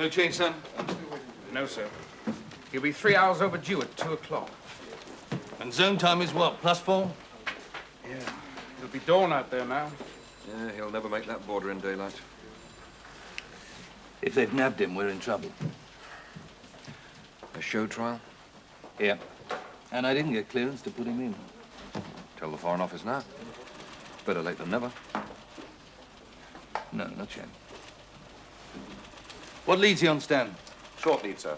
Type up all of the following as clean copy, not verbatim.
No change, son? No, sir. He'll be 3 hours overdue at 2 o'clock. And zone time is what, +4? Yeah. It'll be dawn out there now. Yeah, he'll never make that border in daylight. If they've nabbed him, we're in trouble. A show trial? Yeah. And I didn't get clearance to put him in. Tell the Foreign Office now. Better late than never. No, not yet. What leads he on stand? Short lead, sir.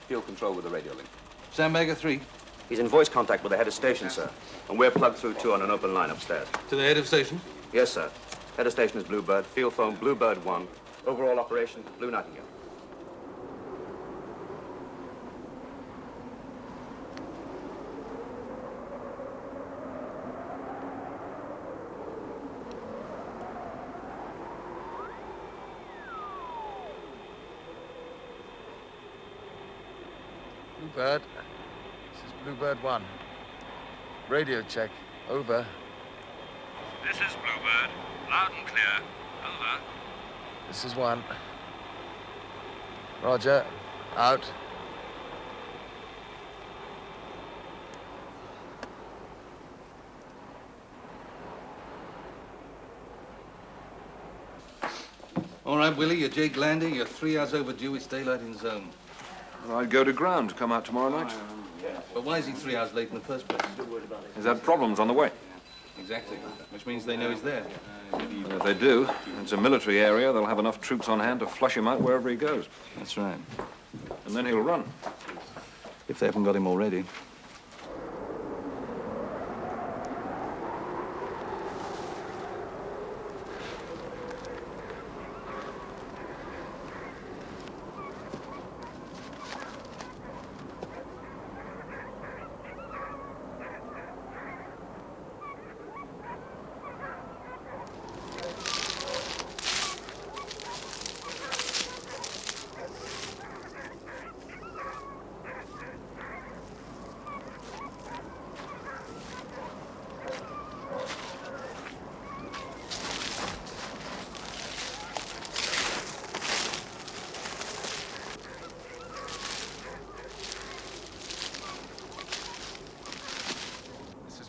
Field control with the radio link. Sandbagger 3? He's in voice contact with the head of station, sir. And we're plugged through to on an open line upstairs. To the head of station? Yes, sir. Head of station is Bluebird. Field phone, Bluebird 1. Overall operation, Blue Nightingale. Bluebird. This is Bluebird 1. Radio check. Over. This is Bluebird. Loud and clear. Over. This is 1. Roger. Out. All right, Willie, you're Jake Landy. You're 3 hours overdue. It's daylight in zone. Well, I'd go to ground, come out tomorrow night. But why is he 3 hours late in the first place? He's had problems on the way. Exactly. Which means they know he's there. And if they do, it's a military area, they'll have enough troops on hand to flush him out wherever he goes. That's right. And then he'll run. If they haven't got him already.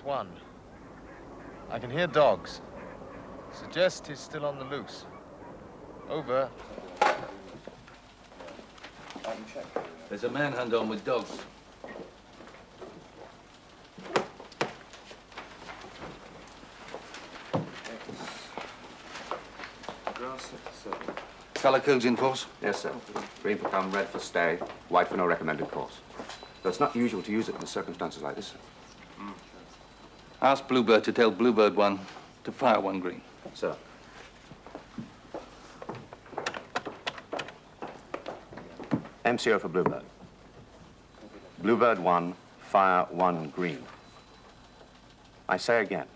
One. I can hear dogs. Suggest he's still on the loose. Over. I can check. There's a manhunt on with dogs. Color codes in force? Yes, sir. Green for come, red for stay, white for no recommended course. Though it's not usual to use it in circumstances like this, sir. Ask Bluebird to tell Bluebird 1 to fire 1 green. Sir. MCO for Bluebird. Bluebird 1, fire 1 green. I say again,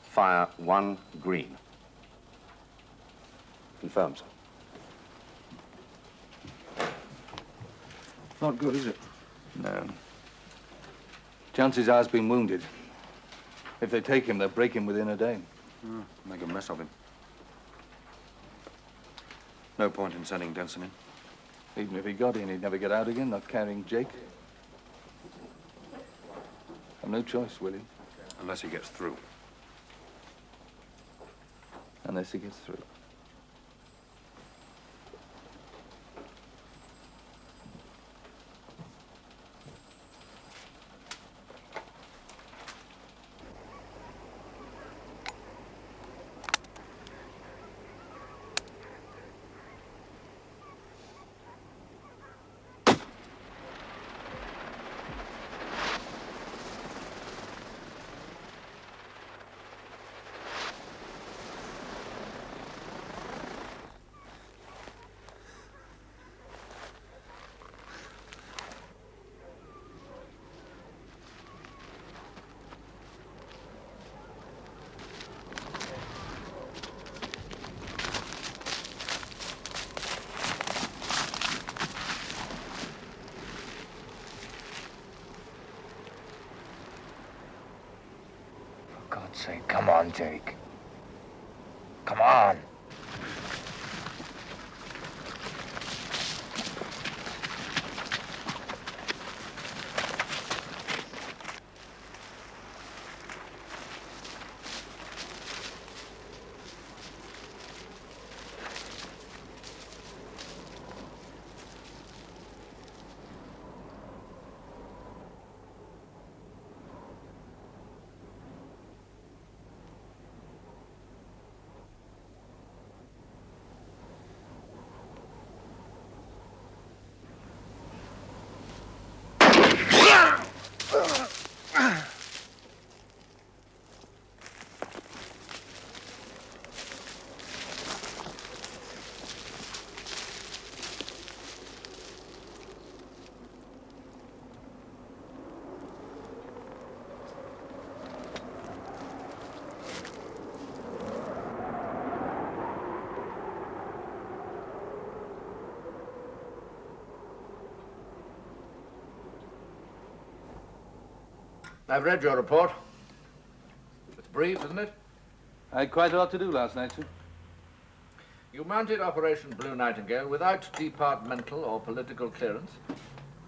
fire 1 green. Confirmed, sir. Not good, is it? No. Chances are he's been wounded. If they take him, they'll break him within a day. Make a mess of him. No point in sending Denson in. Even if he got in, he'd never get out again, not carrying Jake. I've no choice, Willie. Unless he gets through. Unless he gets through. Say, come on, Jake. Come on. I've read your report. It's brief, isn't it? I had quite a lot to do last night, sir. You mounted Operation Blue Nightingale without departmental or political clearance.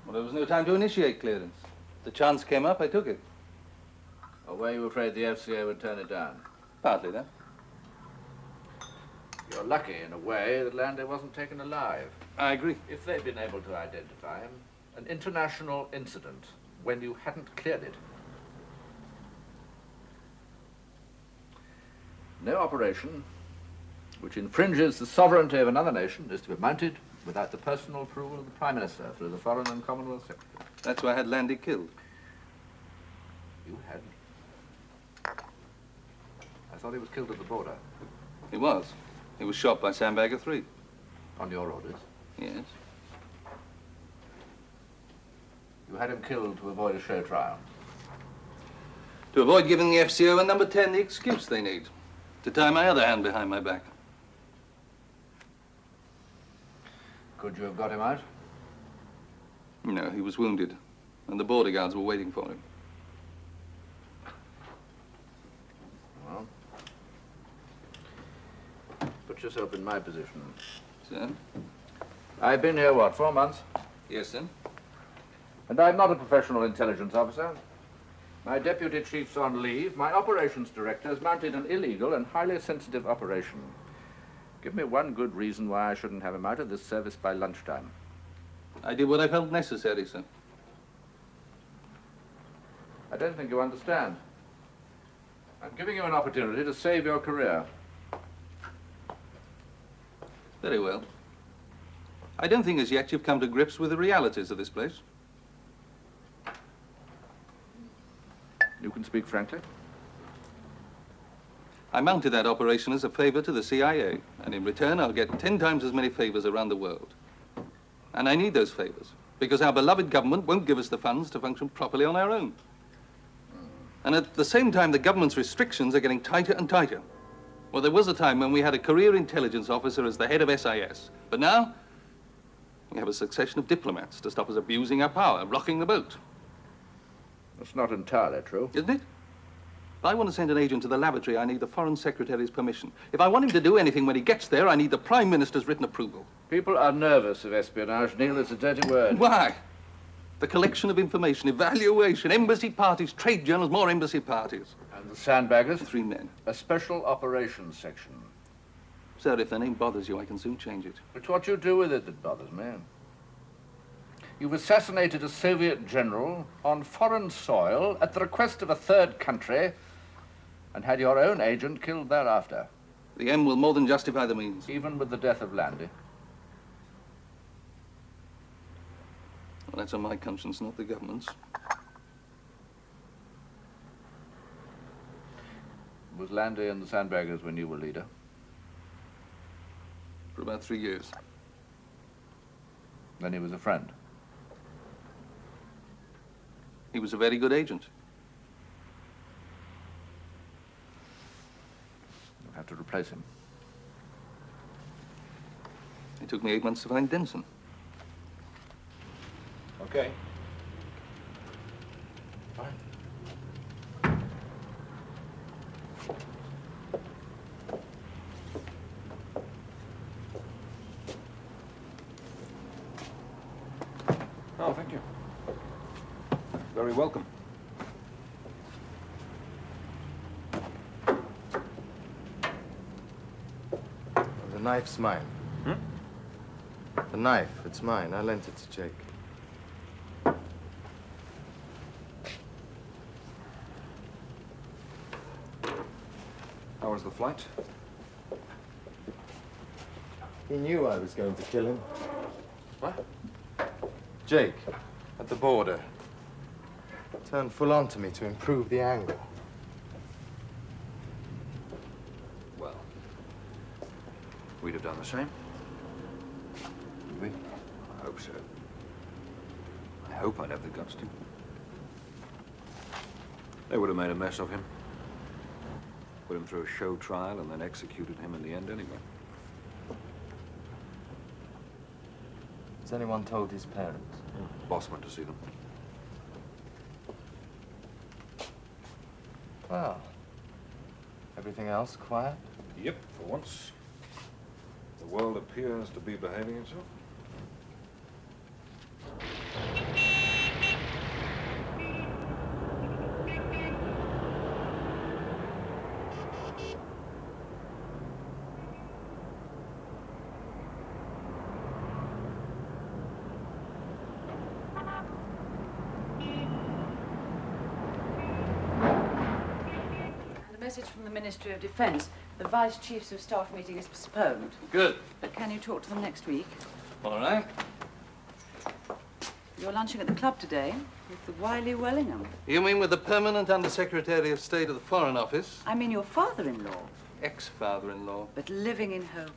Well, there was no time to initiate clearance. The chance came up, I took it. Or were you afraid the FCA would turn it down? Partly that. You're lucky, in a way, that Landy wasn't taken alive. I agree. If they'd been able to identify him, an international incident when you hadn't cleared it. No operation which infringes the sovereignty of another nation is to be mounted without the personal approval of the Prime Minister through the Foreign and Commonwealth Secretary. That's why I had Landy killed. You hadn't. I thought he was killed at the border. He was. He was shot by Sandbagger 3. On your orders. Yes. You had him killed to avoid a show trial. To avoid giving the FCO and number 10 the excuse they need. To tie my other hand behind my back. Could you have got him out? No, he was wounded. And the border guards were waiting for him. Well, put yourself in my position. Sir? I've been here, what, 4 months? Yes, sir. And I'm not a professional intelligence officer. My deputy chief's on leave. My operations director has mounted an illegal and highly sensitive operation. Give me one good reason why I shouldn't have him out of this service by lunchtime. I did what I felt necessary, sir. I don't think you understand. I'm giving you an opportunity to save your career. Very well. I don't think as yet you've come to grips with the realities of this place. You can speak frankly. I mounted that operation as a favor to the CIA, and in return I'll get 10 times as many favors around the world. And I need those favors, because our beloved government won't give us the funds to function properly on our own. And at the same time, the government's restrictions are getting tighter and tighter. Well, there was a time when we had a career intelligence officer as the head of SIS, but now we have a succession of diplomats to stop us abusing our power, rocking the boat. That's not entirely true. Isn't it? If I want to send an agent to the laboratory, I need the Foreign Secretary's permission. If I want him to do anything when he gets there, I need the Prime Minister's written approval. People are nervous of espionage, Neil. It's a dirty word. Why? The collection of information, evaluation, embassy parties, trade journals, more embassy parties. And the Sandbaggers? 3 men. A special operations section. Sir, if the name bothers you, I can soon change it. It's what you do with it that bothers me. You've assassinated a Soviet general on foreign soil at the request of a third country and had your own agent killed thereafter. The end will more than justify the means. Even with the death of Landy. Well, that's on my conscience, not the government's. Was Landy and the Sandbaggers when you were leader? For about 3 years. Then he was a friend. He was a very good agent. You'll have to replace him. It took me 8 months to find Denson. Okay. Oh, thank you. Very welcome. The knife's mine. The knife, it's mine. I lent it to Jake. How was the flight? He knew I was going to kill him. What? Jake, at the border, turned full on to me to improve the angle. Well, we'd have done the same. Did we? I hope so. I hope I'd have the guts to. They would have made a mess of him. Put him through a show trial and then executed him in the end anyway. Has anyone told his parents? Boss went to see them. Well, everything else quiet? Yep, for once. The world appears to be behaving itself. Message from the Ministry of Defence. The Vice Chiefs of Staff meeting is postponed. Good. But can you talk to them next week? All right. You're lunching at the club today with the wily Wellingham. You mean with the permanent Under-Secretary of State of the Foreign Office? I mean your father-in-law, Ex-father-in-law. but living in hope.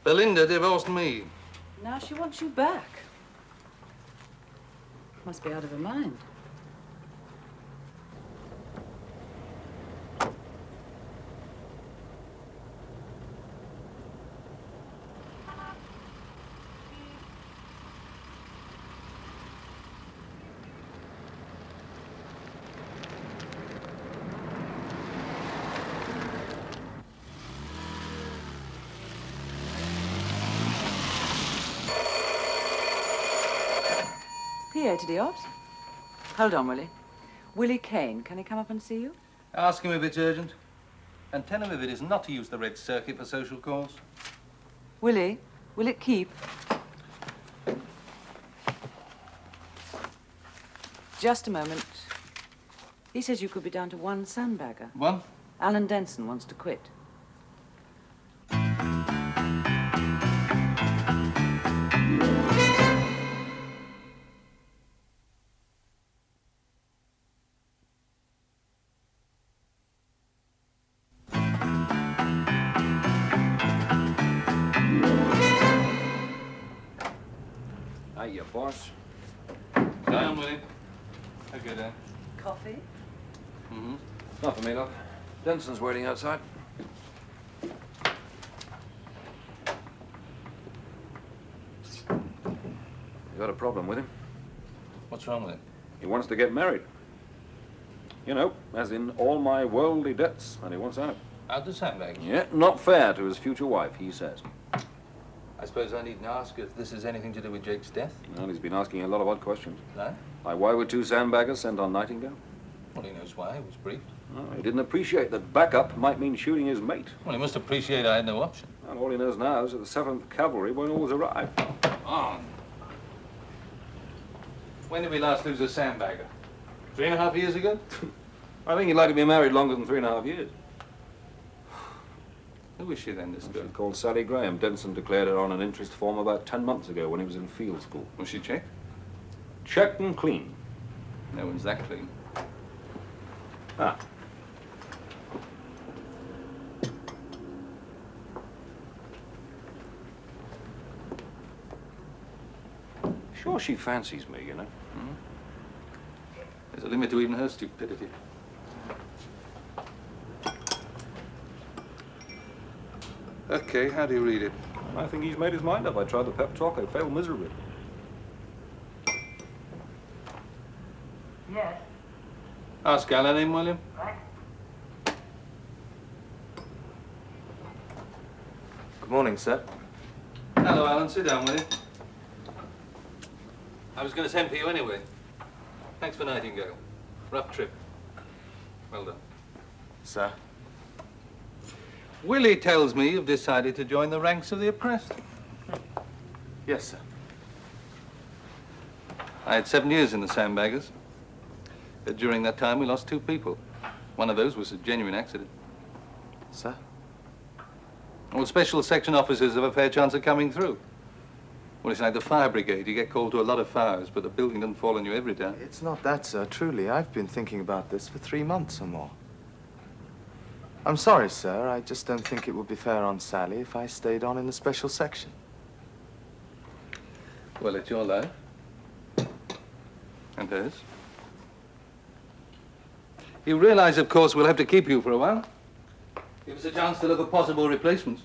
Belinda divorced me. Now she wants you back. Must be out of her mind. PA to the ops. Hold on, Willie. Willie Kane, can he come up and see you? Ask him if it's urgent. And tell him if it is not to use the red circuit for social calls. Willie, will it keep? Just a moment. He says you could be down to one sandbagger. One? Alan Denson wants to quit. Hiya, boss. Down with him. Okay, then. Coffee? Mm-hmm. Not for me, love. Denson's waiting outside. You got a problem with him? What's wrong with it? He wants to get married. You know, as in all my worldly debts, and he wants out. Out the sandbags? Yeah, not fair to his future wife, he says. I suppose I needn't ask if this has anything to do with Jake's death? Well, he's been asking a lot of odd questions. No? Like, why were two sandbaggers sent on Nightingale? Well, he knows why. He was briefed. Oh, he didn't appreciate that backup might mean shooting his mate. Well, he must appreciate I had no option. And all he knows now is that the 7th Cavalry won't always arrive. On. When did we last lose a sandbagger? 3.5 years ago? I think he'd like to be married longer than 3.5 years. Who is she then, this girl? She's called Sally Graham. Denson declared her on an interest form about 10 months ago when he was in field school. Was she checked? Checked and clean. No one's that clean. Ah. Sure she fancies me, you know. There's a limit to even her stupidity. Okay, how do you read it? I think he's made his mind up. I tried the pep talk. I failed miserably. Yes. Ask Alan in, William. Right. Good morning, sir. Hello, Alan. Sit down, will you? I was going to send for you anyway. Thanks for Nightingale. Rough trip. Well done. Sir? Willie tells me you've decided to join the ranks of the oppressed. Yes, sir. I had 7 years in the Sandbaggers. During that time, we lost 2 people. One of those was a genuine accident. Sir? Well, special section officers have a fair chance of coming through. Well, it's like the fire brigade. You get called to a lot of fires, but the building doesn't fall on you every time. It's not that, sir. Truly, I've been thinking about this for 3 months or more. I'm sorry, sir. I just don't think it would be fair on Sally if I stayed on in the special section. Well, it's your life. And hers. You realize, of course, we'll have to keep you for a while. Give us a chance to look at possible replacements.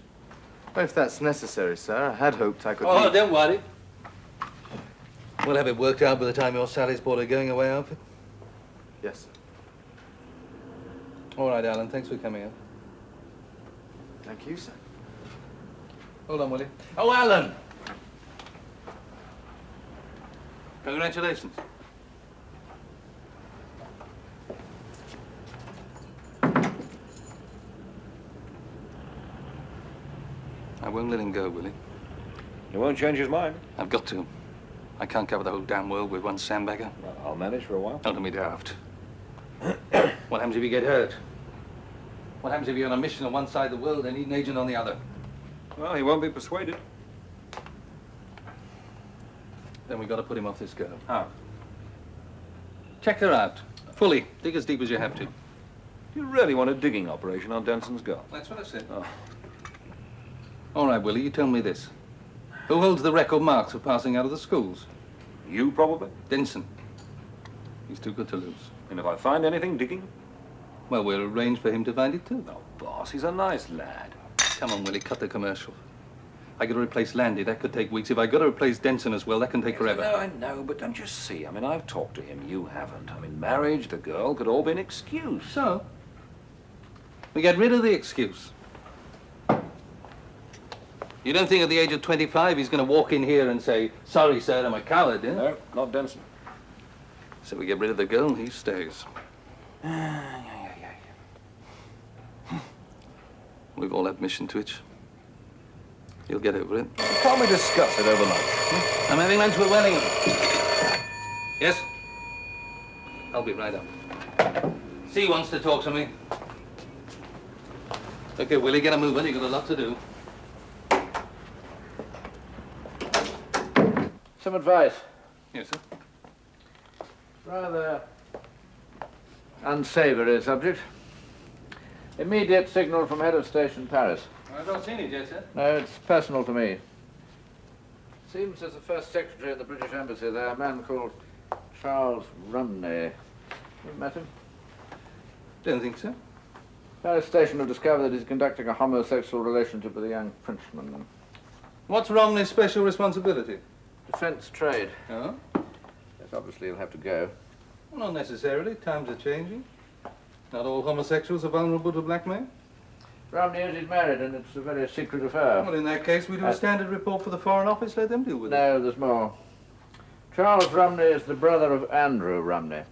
Well, if that's necessary, sir, I had hoped I could Oh, leave. don't worry. We'll have it worked out by the time your Sally's bought her going-away outfit. Yes, sir. All right, Alan, thanks for coming in. Thank you, sir. Hold on, will you? Oh, Alan! Congratulations. I won't let him go, will he? He won't change his mind. I've got to. I can't cover the whole damn world with one sandbagger. Well, I'll manage for a while. Don't let me daft. What happens if you get hurt? What happens if you're on a mission on one side of the world and need an agent on the other? Well, he won't be persuaded. Then we've got to put him off this girl. How? Check her out. Fully. Dig as deep as you have to. Do you really want a digging operation on Denson's girl? That's what I said. Oh. All right, Willie, you tell me this. Who holds the record marks for passing out of the schools? You, probably? Denson. He's too good to lose. And if I find anything digging? Well, we'll arrange for him to find it too. Oh, boss, he's a nice lad. Come on, Willie, cut the commercial. I got to replace Landy. That could take weeks. If I got to replace Denson as well, that can take forever. I know, but don't you see? I mean, I've talked to him. You haven't. I mean, marriage, the girl, could all be an excuse. So, we get rid of the excuse. You don't think at the age of 25 he's going to walk in here and say, sorry, sir, I'm a coward, do you? No, not Denson. So we get rid of the girl and he stays. We've all had mission twitch. You'll get over it. Can't we discuss it over lunch? I'm having lunch with Wellingham. Yes? I'll be right up. C wants to talk to me. Okay, Willie, get a moving. You've got a lot to do. Some advice. Yes, sir. Rather unsavory subject. Immediate signal from head of station Paris. I've not seen it yet, sir. No, it's personal to me. Seems there's a first secretary at the British Embassy there, a man called Charles Rumney. You met him? Don't think so. Paris station have discovered that he's conducting a homosexual relationship with a young Frenchman. What's Romney's special responsibility? Defence trade. Oh? Yes, obviously he'll have to go. Well, not necessarily. Times are changing. Not all homosexuals are vulnerable to blackmail. Romney is married and it's a very secret affair. Well, in that case, we do a standard report for the Foreign Office. Let them deal with it. No, there's more. Charles Rumney is the brother of Andrew Rumney.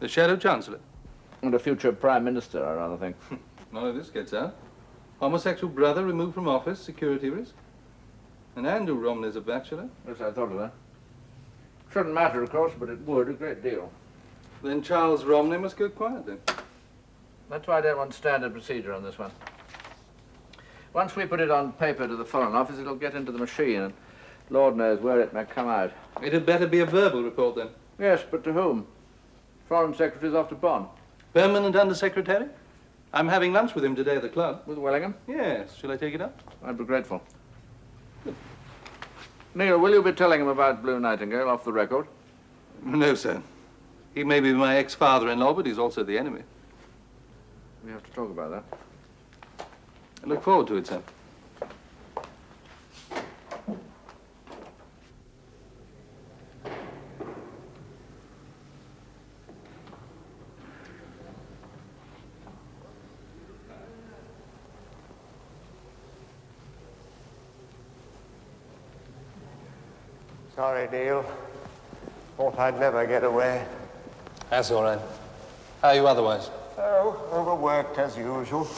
The Shadow Chancellor. And a future Prime Minister, I rather think. None of this gets out. Homosexual brother removed from office, security risk. And Andrew Romney's a bachelor. Yes, I thought of that. Shouldn't matter, of course, but it would a great deal. Then Charles Romney must go quiet, then. That's why I don't want standard procedure on this one. Once we put it on paper to the Foreign Office, it'll get into the machine, and Lord knows where it may come out. It had better be a verbal report, then. Yes, but to whom? Foreign Secretary's off to Bonn. Permanent Undersecretary? I'm having lunch with him today at the club. With Wellingham? Yes. Shall I take it up? I'd be grateful. Good. Neil, will you be telling him about Blue Nightingale off the record? No, sir. He may be my ex-father-in-law, but he's also the enemy. We have to talk about that. I look forward to it, sir. Sorry, Neil. Thought I'd never get away. That's all right. How are you otherwise? Oh, overworked as usual.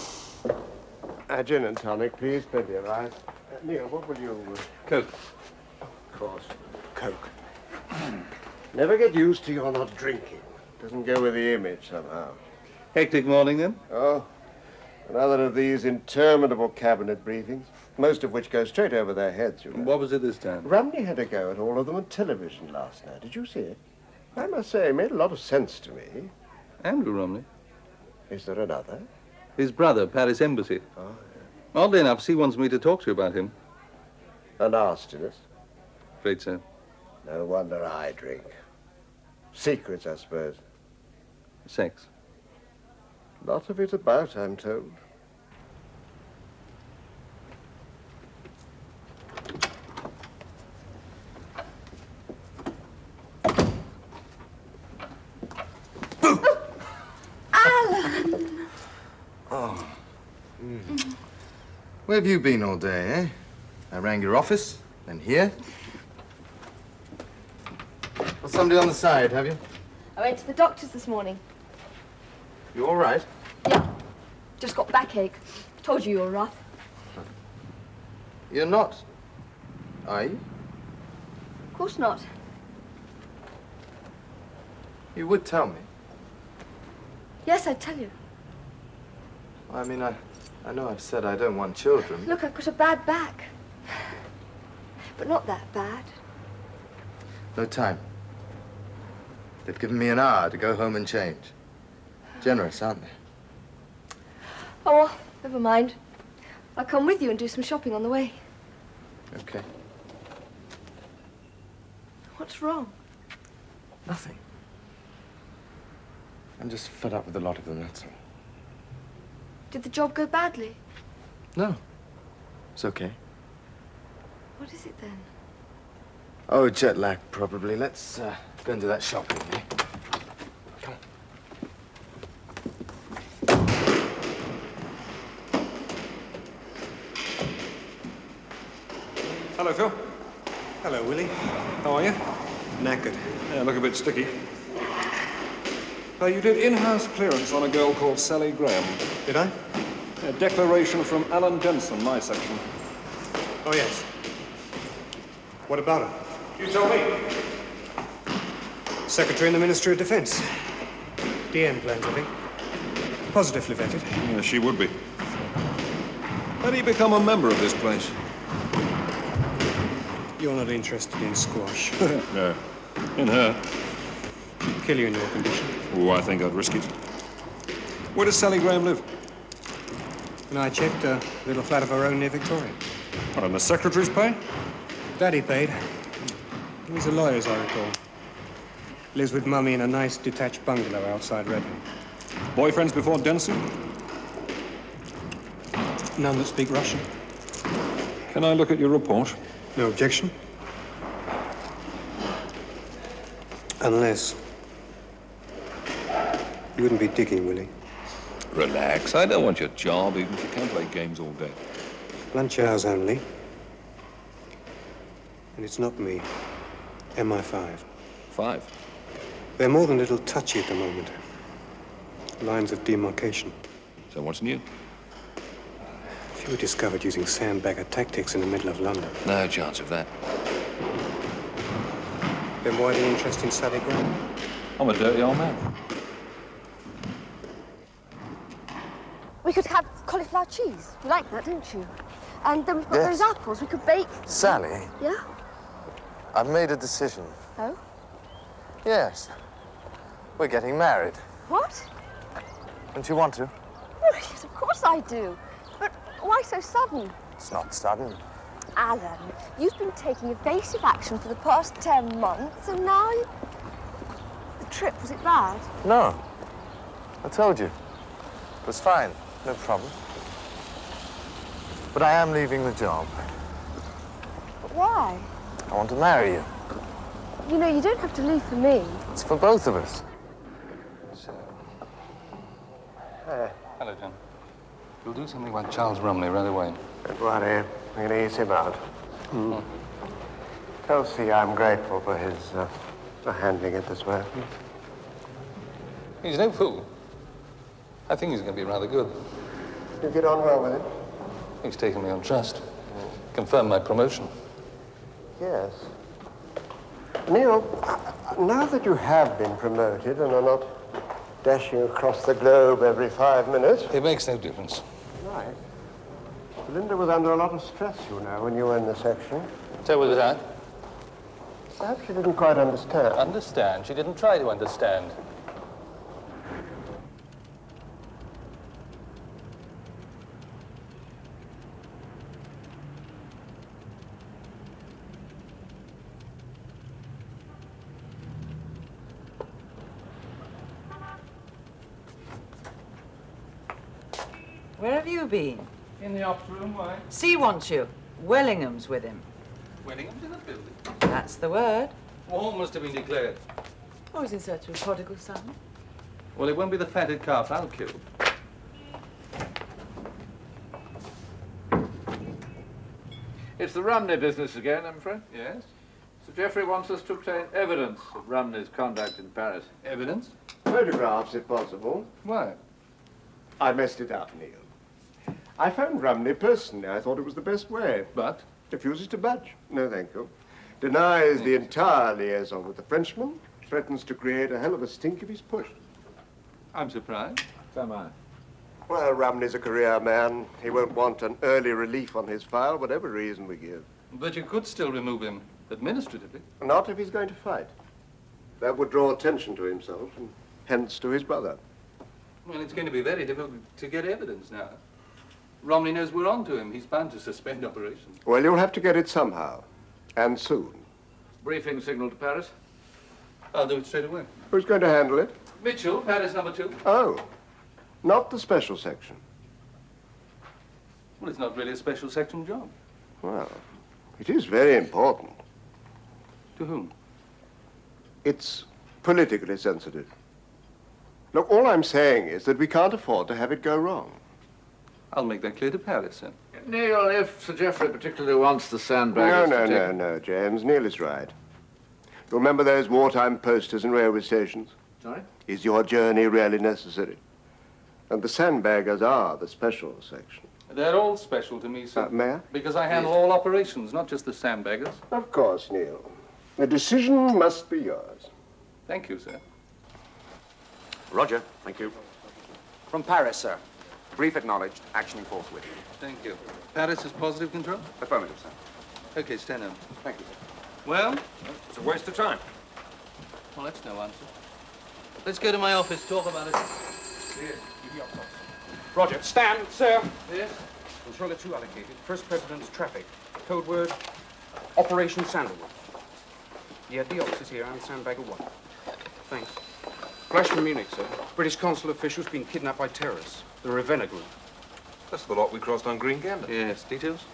Gin and tonic, please. Plenty of ice. Neil, what will you... Coke. Of course. Coke. Never get used to your not drinking. Doesn't go with the image somehow. Hectic morning, then? Oh, another of these interminable cabinet briefings, most of which go straight over their heads, you know. What was it this time? Rumney had a go at all of them on television last night. Did you see it? I must say, it made a lot of sense to me. Andrew Romney. Is there another? His brother, Paris Embassy. Oh, Oddly enough, C wants me to talk to you about him. yeah. An arsonist? Afraid so. No wonder I drink. Secrets, I suppose. Sex. Lot of it about, I'm told. Alan! Where have you been all day, eh? I rang your office, then here. Got somebody on the side, have you? I went to the doctor's this morning. You all right? Yeah. Just got backache. Told you were rough. You're not, are you? Of course not. You would tell me. Yes, I'd tell you. I mean, I know I've said I don't want children. Look, I've got a bad back. But not that bad. No time. They've given me an hour to go home and change. Generous, aren't they? Oh, well, never mind. I'll come with you and do some shopping on the way. Okay. What's wrong? Nothing. I'm just fed up with a lot of them, that's all. Did the job go badly? No. It's okay. What is it then? Oh, jet lag, probably. Let's go and do that shopping, eh? Come on. Hello, Phil. Hello, Willie. How are you? Knackered. Yeah, look a bit sticky. You did in-house clearance on a girl called Sally Graham. Did I? A declaration from Alan Denson, my section. Oh, yes. What about her? You tell me. Secretary in the Ministry of Defence. DM plans, I think. Positively vetted. Yeah, she would be. How do you become a member of this place? You're not interested in squash. No. In her. She'd kill you in your condition. Oh, I think I'd risk it. Where does Sally Graham live? And I checked a little flat of her own near Victoria. Oh, and the secretary's pay? Daddy paid. He's a lawyer, as I recall. Lives with Mummy in a nice detached bungalow outside Reading. Boyfriends before Denson? None that speak Russian. Can I look at your report? No objection. Unless... You wouldn't be digging, Willie. Relax. I don't want your job, even if you can't play games all day. Lunch hours only. And it's not me. MI5. 5. They're more than a little touchy at the moment. Lines of demarcation. So what's new? If you were discovered using sandbagger tactics in the middle of London. No chance of that. Then why the interest in Sally Graham? I'm a dirty old man. We could have cauliflower cheese. You like that, don't you? And then we've got Yes. those apples. We could bake. Sally, Yeah? I've made a decision. Oh? Yes. We're getting married. What? Don't you want to? Oh, yes, of course I do. But why so sudden? It's not sudden. Alan, you've been taking evasive action for the past 10 months, and now you... The trip, was it bad? No. I told you. It was fine. No problem. But I am leaving the job. But why? I want to marry you. You know, you don't have to leave for me. It's for both of us. So... Hello, John. You'll do something like Charles Rumley right away. Don't worry. I'm going to ease him out. Tell C I'm grateful for his for handling it this way. He's no fool. I think he's going to be rather good. You get on well with him? He's taken me on trust. Confirmed my promotion. Yes. Neil, now that you have been promoted and are not dashing across the globe every 5 minutes... It makes no difference. Right. Linda was under a lot of stress, you know, when you were in the section. So was I. Perhaps she didn't quite understand. Understand? She didn't try to understand. Where have you been? In the ops room, why? C wants you. Wellingham's with him. Wellingham's in the building. That's the word. War must have been declared. Oh, he's in search of a prodigal son. Well, it won't be the fatted calf I'll kill. It's the Rumney business again, I'm afraid. Yes? Sir Geoffrey wants us to obtain evidence of Rumney's conduct in Paris. Evidence? Photographs, if possible. Why? I messed it up, Neil. I phoned Rumney personally. I thought it was the best way. But? Refuses to budge. No, thank you. Denies the entire liaison with the Frenchman. Threatens to create a hell of a stink if he's pushed. I'm surprised. So am I. Well, Rumney's a career man. He won't want an early relief on his file, whatever reason we give. But you could still remove him administratively. Not if he's going to fight. That would draw attention to himself and hence to his brother. Well, it's going to be very difficult to get evidence now. Romney knows we're on to him. He's bound to suspend operations. Well, you'll have to get it somehow. And soon. Briefing signal to Paris. I'll do it straight away. Who's going to handle it? Mitchell, Paris number 2. Oh, not the special section. Well, it's not really a special section job. Well, it is very important. To whom? It's politically sensitive. Look, all I'm saying is that we can't afford to have it go wrong. I'll make that clear to Paris, then. Neil, if Sir Geoffrey particularly wants the Sandbaggers No, James. Neil is right. You remember those wartime posters in railway stations? Sorry? Is your journey really necessary? And the Sandbaggers are the special section. They're all special to me, sir. May I? Because I handle all operations, not just the Sandbaggers. Of course, Neil. The decision must be yours. Thank you, sir. Roger, thank you. From Paris, sir. Brief acknowledged, actioning forthwith. Thank you. Paris is positive control? Affirmative, sir. Okay, stand up. Thank you, sir. Well? It's a waste of time. Well, that's no answer. Let's go to my office, talk about it. Roger. Stand, sir. Yes? Controller 2 allocated. First President's traffic. Code word, Operation Sandalwood. Yeah, Diox is here and Sandbagger 1. Thanks. Flash from Munich, sir. British consul officials being kidnapped by terrorists. The Ravenna group. That's the lot we crossed on Green Gander. Yes. Details?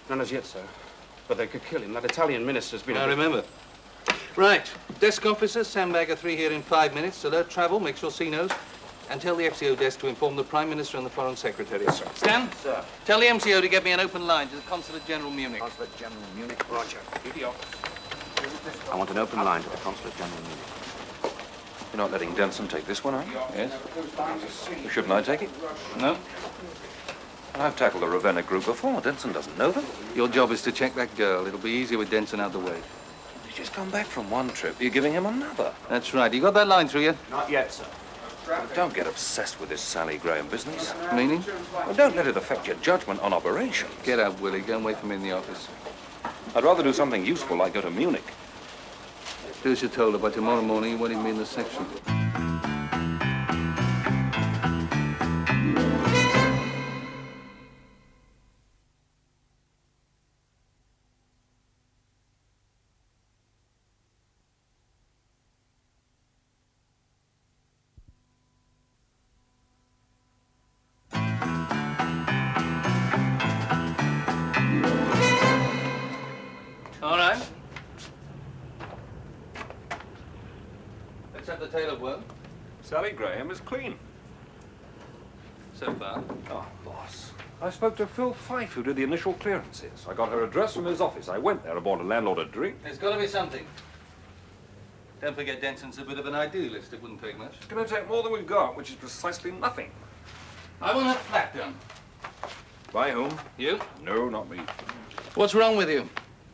None as yet, sir. But they could kill him. That Italian minister's been... I remember. Right. Desk officer, Sandbagger 3 here in 5 minutes. Alert travel, make sure C knows. And tell the FCO desk to inform the Prime Minister and the Foreign Secretary. Yes, sir. Stan? Sir. Tell the MCO to get me an open line to the Consulate General Munich. Consulate General Munich. Roger. Diox. I want an open line to the Consulate General Munich. You're not letting Denson take this one, are you? Yes? Shouldn't I take it? No. I've tackled the Ravenna group before. Denson doesn't know them. Your job is to check that girl. It'll be easier with Denson out the way. He's just come back from one trip. You're giving him another. That's right. You got that line through yet? Not yet, sir. Well, don't get obsessed with this Sally Graham business. Meaning? Well, don't let it affect your judgment on operations. Get out, Willie. Go and wait for me in the office. I'd rather do something useful like go to Munich. Do as you're told. By tomorrow morning, you won't even be in the section. All right. Let's have the tale of woe. Sally Graham is clean. So far. Oh, boss. I spoke to Phil Fife, who did the initial clearances. I got her address from his office. I went there aboard a landlord a drink. There's got to be something. Don't forget Denson's a bit of an idealist. It wouldn't take much. It's going to take more than we've got, which is precisely nothing. I want that flat done. By whom? You? No, not me. What's wrong with you?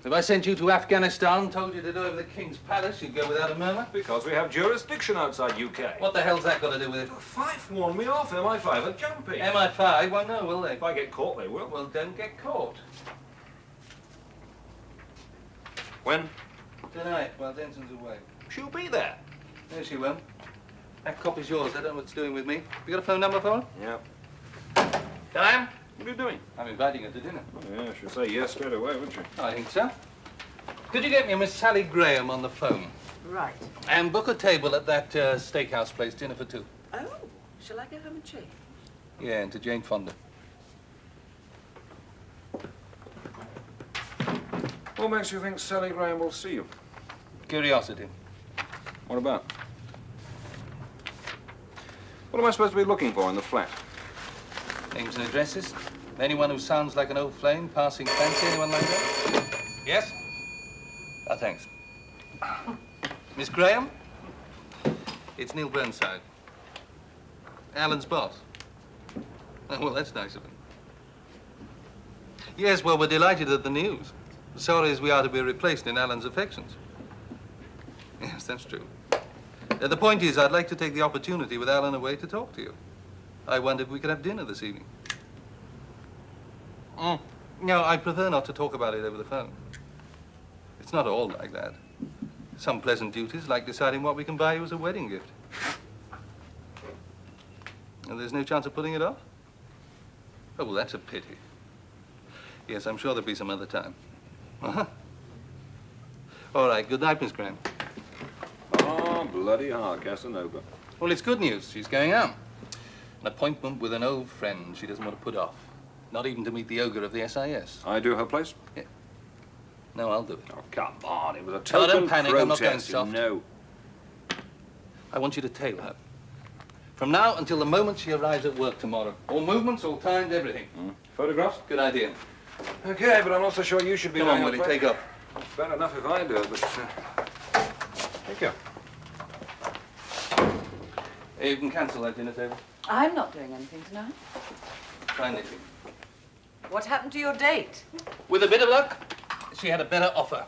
If I sent you to Afghanistan and told you to do over the King's Palace, you'd go without a murmur? Because we have jurisdiction outside UK. What the hell's that got to do with it? Fife warned me off. MI5 are jumping. MI5 won't know, will they? If I get caught, they will. Well, don't get caught. When? Tonight, while Denson's away. She'll be there. No, she won't. That copy's yours. I don't know what it's doing with me. You got a phone number for her? Yeah. Time? What are you doing? I'm inviting her to dinner. Oh, yeah, she'll say yes straight away, wouldn't she? I think so. Could you get me Miss Sally Graham on the phone? Right. And book a table at that steakhouse place, dinner for 2. Oh, shall I go home and change? Yeah, and to Jane Fonda. What makes you think Sally Graham will see you? Curiosity. What about? What am I supposed to be looking for in the flat? Names and addresses. Anyone who sounds like an old flame, passing fancy, anyone like that? Yes? Ah, thanks. Miss Graham? It's Neil Burnside. Alan's boss. Oh, well, that's nice of him. Yes, well, we're delighted at the news. Sorry as we are to be replaced in Alan's affections. Yes, that's true. The point is, I'd like to take the opportunity with Alan away to talk to you. I wondered if we could have dinner this evening. No, I prefer not to talk about it over the phone. It's not all like that. Some pleasant duties, like deciding what we can buy you as a wedding gift. And there's no chance of putting it off? Oh, well, that's a pity. Yes, I'm sure there'll be some other time. Uh-huh. All right, good night, Miss Graham. Oh, bloody hell, Casanova. Well, it's good news. She's going out. An appointment with an old friend she doesn't want to put off. Not even to meet the ogre of the SIS. I do her place? Yeah. No, I'll do it. Oh, come on. It was a Oh, total don't panic. I'm not going protest. soft. No. I want you to tail her. From now until the moment she arrives at work tomorrow. All movements, all timed, everything. Photographs? Good idea. Okay, but I'm not so sure you should be Come doing on, Willie, it. take off. Bad enough if I do it, but... Thank you. You can cancel that dinner table. I'm not doing anything tonight. Try knitting. What happened to your date? With a bit of luck, she had a better offer.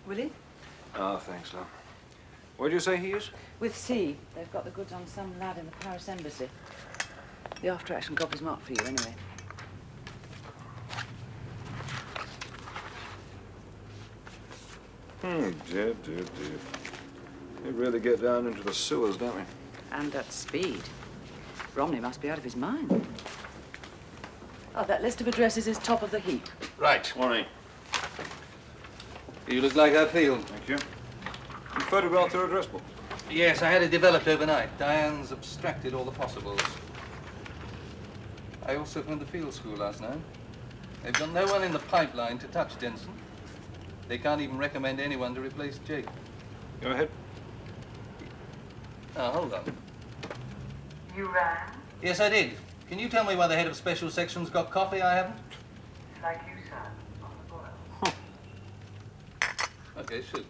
Willie? Oh, thanks, love. Where'd you say he is? With C. They've got the goods on some lad in the Paris embassy. The after-action copy's marked for you, anyway. Dear, dear, dear. We really get down into the sewers, don't we? And at speed. Romney must be out of his mind. Oh, that list of addresses is top of the heap. Right. Morning. You look like I feel. Thank you. You photographed her address book? Yes, I had it developed overnight. Diane's abstracted all the possibles. I also phoned the field school last night. They've got no one in the pipeline to touch Denson. They can't even recommend anyone to replace Jake. Go ahead. Oh, hold on. You ran? Yes, I did. Can you tell me why the head of special sections got coffee? I haven't. Like you, sir, on the boil. Okay, shoot.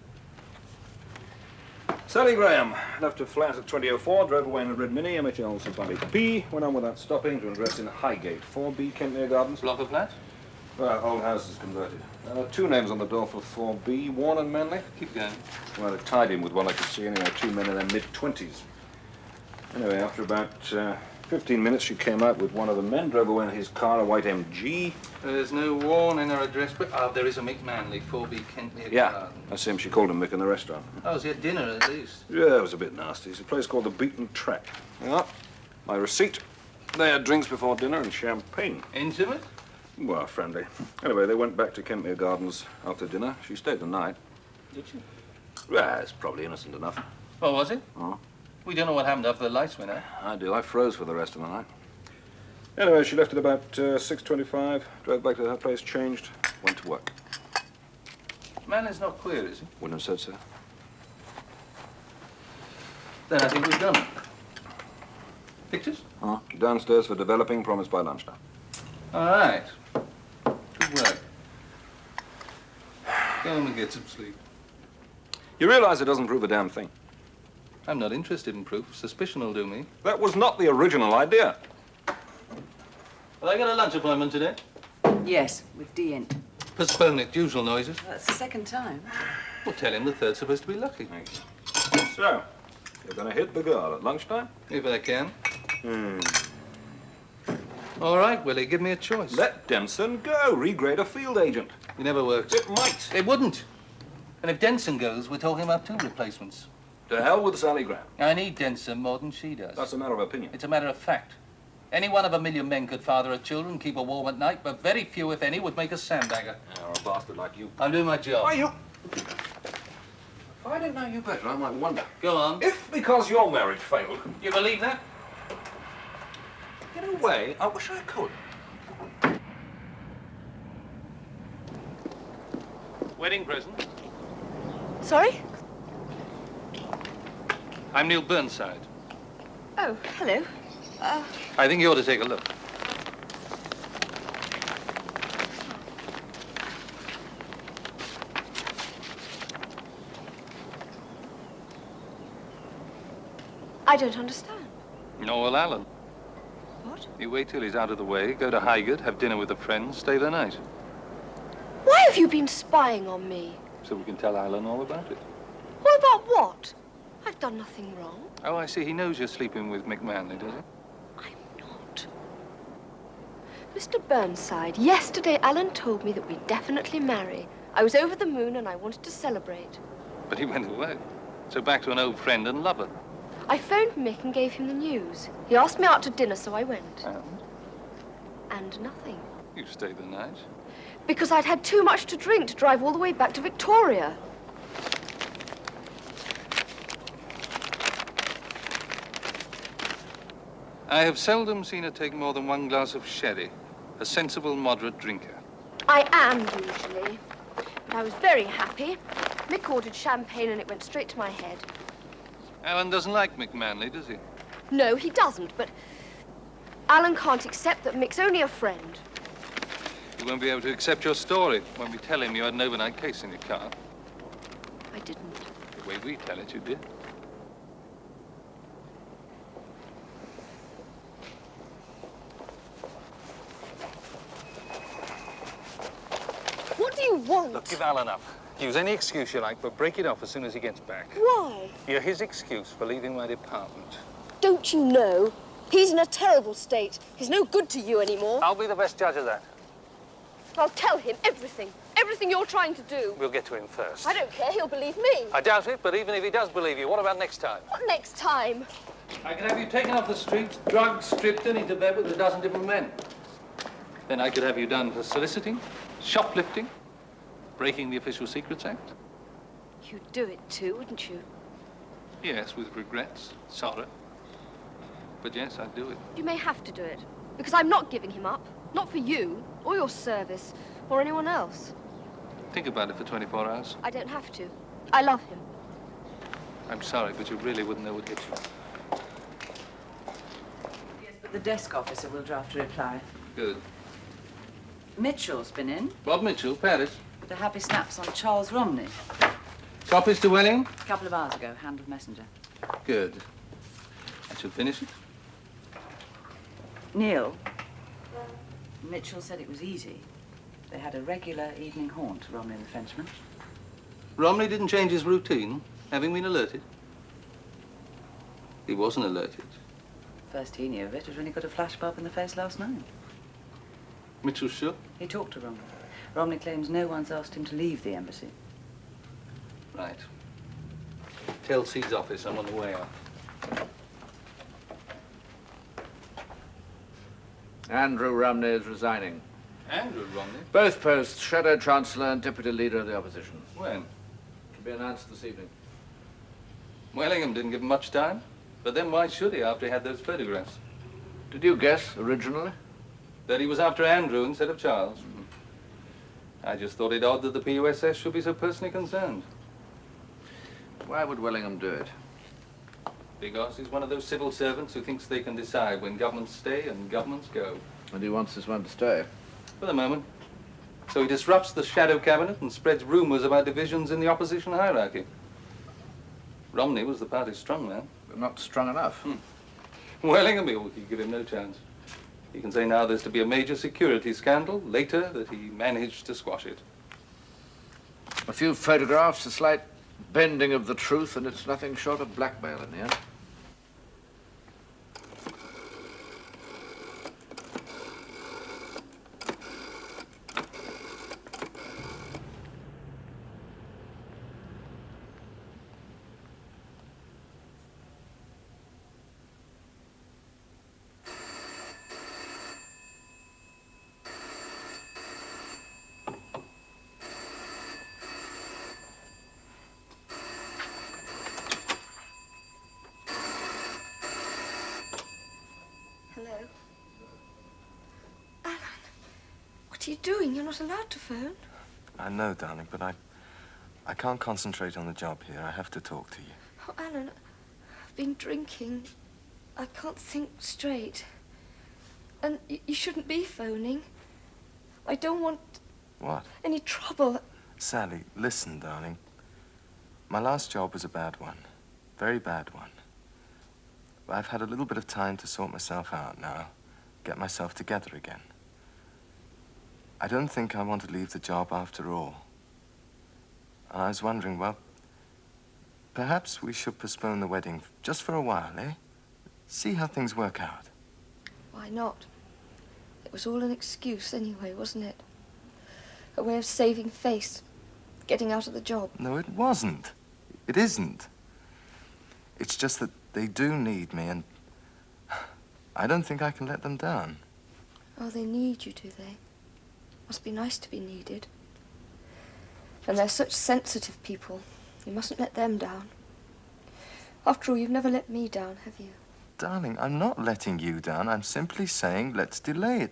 Sally Graham left her flat at 2004, drove away in a red Mini, MHL 600P, went on without stopping to an address in Highgate, 4B, Kentmere Gardens. Block of flats? Well, old house is converted. Two names on the door for 4B, Warren and Manley. Keep going. Well, it tied in with what I could see anyway, two men in their mid-20s. Anyway, after about 15 minutes, she came out with one of the men, drove away in his car, a white MG. There's no Warren in her address, but there is a Mick Manley, 4B Kentmere Yeah, Garden. that's him. She called him Mick in the restaurant. Oh, was he at dinner at least? Yeah, it was a bit nasty. It's a place called the Beaten Track. Yeah, my receipt. They had drinks before dinner and champagne. Intimate? Well, friendly. Anyway, they went back to Kentmere Gardens after dinner. She stayed the night. Did she? Well, it's probably innocent enough. Oh, was it? Oh. We don't know what happened after the lights went out. I do. I froze for the rest of the night. Anyway, she left at about 6:25, drove back to her place, changed, went to work. Manley's not queer, is he? Wouldn't have said so. Then I think we've done it. Pictures? Oh, downstairs for developing, promised by lunchtime. All right. Good work. Go home and get some sleep. You realize it doesn't prove a damn thing. I'm not interested in proof. Suspicion will do me. That was not the original idea. Have I got a lunch appointment today? Yes, with Dient. Postpone it. Usual noises. That's the second time. Well, tell him the third's supposed to be lucky. So, you're going to hit the girl at lunchtime? If I can. All right, Willie, give me a choice. Let Denson go. Regrade a field agent. It never works. It might. It wouldn't. And if Denson goes, we're talking about 2 replacements. To hell with Sally Graham. I need Denson more than she does. That's a matter of opinion. It's a matter of fact. Any one of 1,000,000 men could father a children, keep her warm at night, but very few, if any, would make a sandbagger. Or a bastard like you. I'm doing my job. Are you? If I didn't know you better, I might wonder. Go on. If, because your marriage failed, You believe that? in a way, I wish I could. Wedding present. Sorry? I'm Neil Burnside. Oh, hello. I think you ought to take a look. I don't understand. Noel Allen. What? You wait till he's out of the way, go to Highgate, have dinner with a friend, stay the night. Why have you been spying on me? So we can tell Alan all about it. All about what? I've done nothing wrong. Oh, I see. He knows you're sleeping with Mick Manley, does he? I'm not. Mr. Burnside, yesterday Alan told me that we'd definitely marry. I was over the moon and I wanted to celebrate. But he went away. So back to an old friend and lover. I phoned Mick and gave him the news. He asked me out to dinner, so I went. And nothing. You stayed the night. Because I'd had too much to drink to drive all the way back to Victoria. I have seldom seen her take more than 1 glass of sherry. A sensible, moderate drinker. I am usually. But I was very happy. Mick ordered champagne and it went straight to my head. Alan doesn't like Mick Manley, does he? No, he doesn't, but Alan can't accept that Mick's only a friend. He won't be able to accept your story when we tell him you had an overnight case in your car. I didn't. The way we tell it, you did. What do you want? Look, give Alan up. Use any excuse you like, but break it off as soon as he gets back. Why? You're his excuse for leaving my department. Don't you know? He's in a terrible state. He's no good to you anymore. I'll be the best judge of that. I'll tell him everything. Everything you're trying to do. We'll get to him first. I don't care. He'll believe me. I doubt it, but even if he does believe you, what about next time? What next time? I can have you taken off the streets, drugged, stripped, and into bed with a dozen different men. Then I could have you done for soliciting, shoplifting, breaking the Official Secrets Act. You'd do it too, wouldn't you? Yes, with regrets, sorrow. But yes, I'd do it. You may have to do it, because I'm not giving him up. Not for you, or your service, or anyone else. Think about it for 24 hours. I don't have to. I love him. I'm sorry, but you really wouldn't know what hit you. Yes, but the desk officer will draft a reply. Good. Mitchell's been in. Bob Mitchell, Paris. With the happy snaps on Charles Romney. Copies to Welling? A couple of hours ago, hand of messenger. Good. I should finish it. Neil, Mitchell said it was easy. They had a regular evening haunt, Romney and the Frenchman. Romney didn't change his routine, having been alerted. He wasn't alerted. First he knew of it was when he got a flashbulb in the face last night. Mitchell's sure? He talked to Romney. Romney claims no one's asked him to leave the embassy. Right. Tell C's office I'm on the way out. Andrew Romney is resigning. Andrew Romney? Both posts, Shadow Chancellor and Deputy Leader of the Opposition. When? To be announced this evening. Wellingham didn't give him much time. But then why should he after he had those photographs? Did you guess, originally? That he was after Andrew instead of Charles. I just thought it odd that the PUSS should be so personally concerned. Why would Wellingham do it? Because he's one of those civil servants who thinks they can decide when governments stay and governments go. And he wants this one to stay. For the moment. So he disrupts the shadow cabinet and spreads rumors about divisions in the opposition hierarchy. Romney was the party's strong man. But not strong enough. Wellingham, he give him no chance. He can say now there's to be a major security scandal, later that he managed to squash it. A few photographs, a slight bending of the truth, and it's nothing short of blackmail in the end. What are you doing? You're not allowed to phone. I know, darling, but I can't concentrate on the job here. I have to talk to you. Oh, Alan, I've been drinking. I can't think straight. And you shouldn't be phoning. I don't want... What? Any trouble. Sally, listen, darling. My last job was a bad one. Very bad one. But I've had a little bit of time to sort myself out now. Get myself together again. I don't think I want to leave the job after all. And I was wondering, well, perhaps we should postpone the wedding just for a while, eh? See how things work out. Why not? It was all an excuse anyway, wasn't it? A way of saving face, getting out of the job. No, it wasn't. It isn't. It's just that they do need me, and I don't think I can let them down. Oh, they need you, do they? Must be nice to be needed. And they're such sensitive people. You mustn't let them down. After all, you've never let me down, have you? Darling, I'm not letting you down. I'm simply saying let's delay it.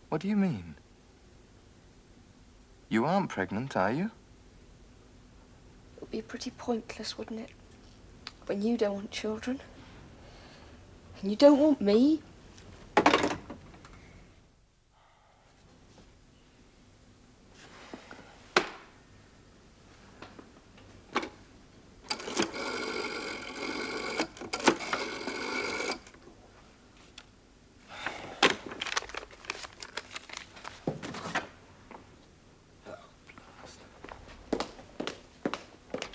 What do you mean? You aren't pregnant, are you? It would be pretty pointless, wouldn't it? When you don't want children. And you don't want me.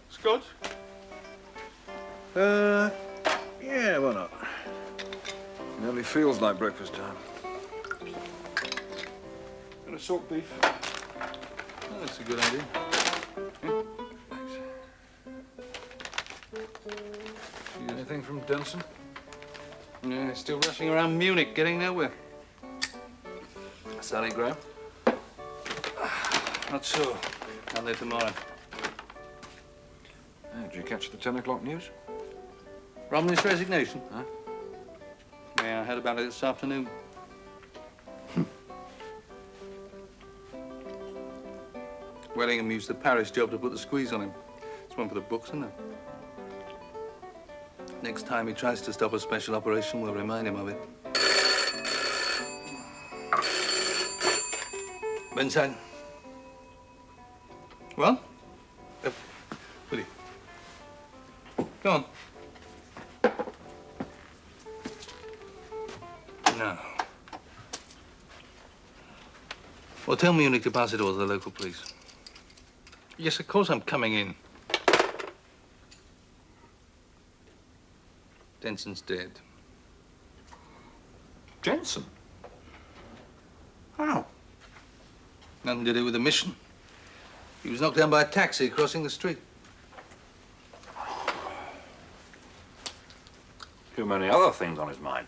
Scotch? Yeah, why not? Nearly feels like breakfast time. And a salt beef. Oh, that's a good idea. Thanks. See anything from Dunson? Yeah, still rushing around Munich, getting nowhere. Sally Graham? Not sure. I'll know tomorrow. Did you catch the 10 o'clock news? Romney's resignation? Huh? Yeah, I heard about it this afternoon. Wellingham used the parish job to put the squeeze on him. It's one for the books, isn't it? Next time he tries to stop a special operation, we'll remind him of it. Benside. Well? Go on. No. Well, tell Munich to pass it all to the local police. Yes, of course I'm coming in. Denson's dead. Jensen? How? Nothing to do with the mission. He was knocked down by a taxi crossing the street. Too many other things on his mind.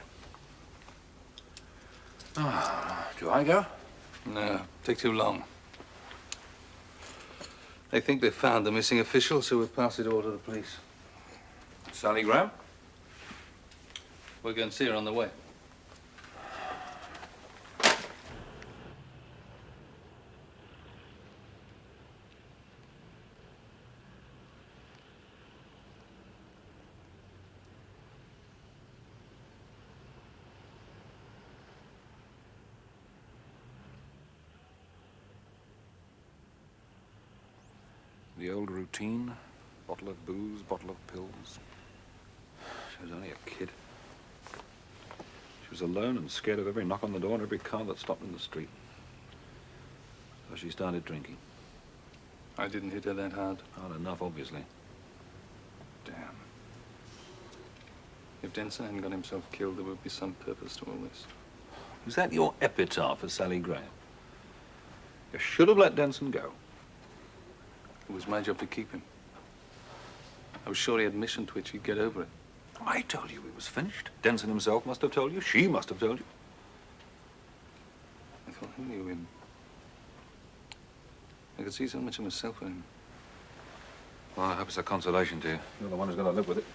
Do I go? No, take too long. They think they've found the missing official, so we'll pass it all to the police. Sally Graham? We're going to see her on the way. The old routine. Bottle of booze, bottle of pills. She was only a kid. She was alone and scared of every knock on the door and every car that stopped in the street. So she started drinking. I didn't hit her that hard. Hard enough, obviously. Damn. If Denson hadn't got himself killed, there would be some purpose to all this. Is that your epitaph for Sally Graham? You should have let Denson go. It was my job to keep him. I was sure he had mission to which he'd get over it. I told you he was finished. Denson himself must have told you. She must have told you. I thought I knew him. I could see so much of myself in him. Well, I hope it's a consolation to you. You're the one who's got to live with it.